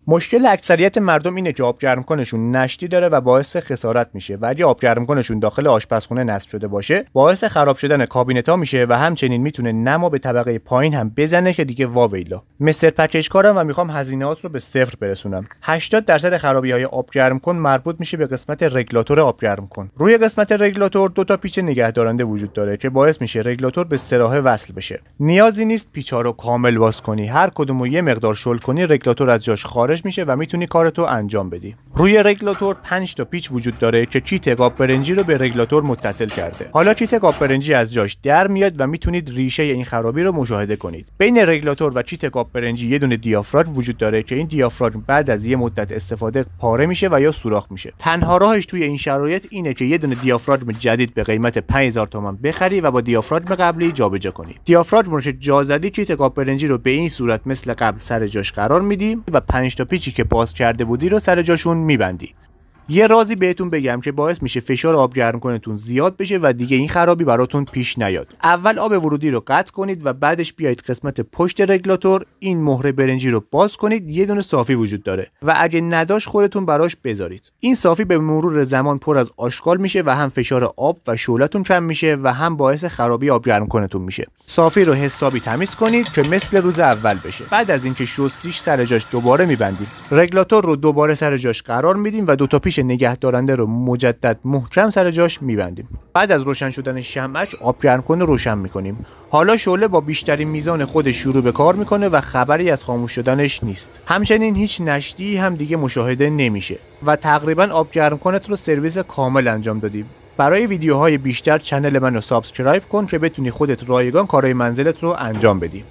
مشکل اکثریت مردم اینه که آب گرم کنشون نشتی داره و باعث خسارت میشه و اگه آب گرم کنشون داخل آشپزخونه نصب شده باشه باعث خراب شدن کابینت‌ها میشه و همچنین میتونه نما به طبقه پایین هم بزنه که دیگه واویلا. مستر پکیج کارم و میخوام هزینه‌هات رو به صفر برسونم. 80% خرابی‌های آب گرم کن مربوط میشه به قسمت رگولاتور آب گرم کن. روی قسمت رگولاتور دو تا پیچ نگهدارنده وجود داره که باعث میشه رگولاتور به سراحه وصل بشه. نیازی نیست پیچ‌ها رو کامل باز کنی. هر کدوم رو یه مقدار شل کنی رگولاتور از جاش خارج میشه و میتونی کارتو انجام بدی. روی رگولاتور 5 تا پیچ وجود داره که کیت قاب برنجی رو به رگولاتور متصل کرده. حالا کیت قاب برنجی از جاش در میاد و میتونید ریشه این خرابی رو مشاهده کنید. بین رگولاتور و کیت قاب برنجی یه دونه دیافراگم وجود داره که این دیافراگم بعد از یه مدت استفاده پاره میشه و یا سوراخ میشه. تنها راهش توی این شرایط اینه که یه دونه دیافراگم جدید به قیمت 5000 تومان بخری و با دیافراگم قبلی جابجا کنی. دیافراگم رو جا زدی کیت قاب برنجی رو به این صورت مثل قبل سر جاش قرار میدی و 5 تا پیچی که باز کرده بودی رو سر جاشون میبندی. یه رازی بهتون بگم که باعث میشه فشار آب گرم کنتون زیاد بشه و دیگه این خرابی براتون پیش نیاد. اول آب ورودی رو قطع کنید و بعدش بیایید قسمت پشت رگولاتور این مهره برنجی رو باز کنید. یه دونه صافی وجود داره و اگه نداش خودتون براش بذارید. این صافی به مرور زمان پر از آشغال میشه و هم فشار آب و شعله‌تون کم میشه و هم باعث خرابی آب گرم کنتون میشه. صافی رو حسابی تمیز کنید که مثل روز اول بشه. بعد از اینکه شستیش سر جاش دوباره میبندید. رگولاتور رو دوباره سر جاش قرار میدیم و دو تا پیچ نگهدارنده رو مجدد محکم سر جاش میبندیم. بعد از روشن شدن شمعش آب گرم کن روشن میکنیم. حالا شعله با بیشترین میزان خودش شروع به کار میکنه و خبری از خاموش شدنش نیست. همچنین هیچ نشتی هم دیگه مشاهده نمیشه و تقریبا آب گرم کنت رو سرویس کامل انجام دادیم. برای ویدیوهای بیشتر چنل منو سابسکرایب کن که بتونی خودت رایگان کارهای منزلت رو انجام بدی.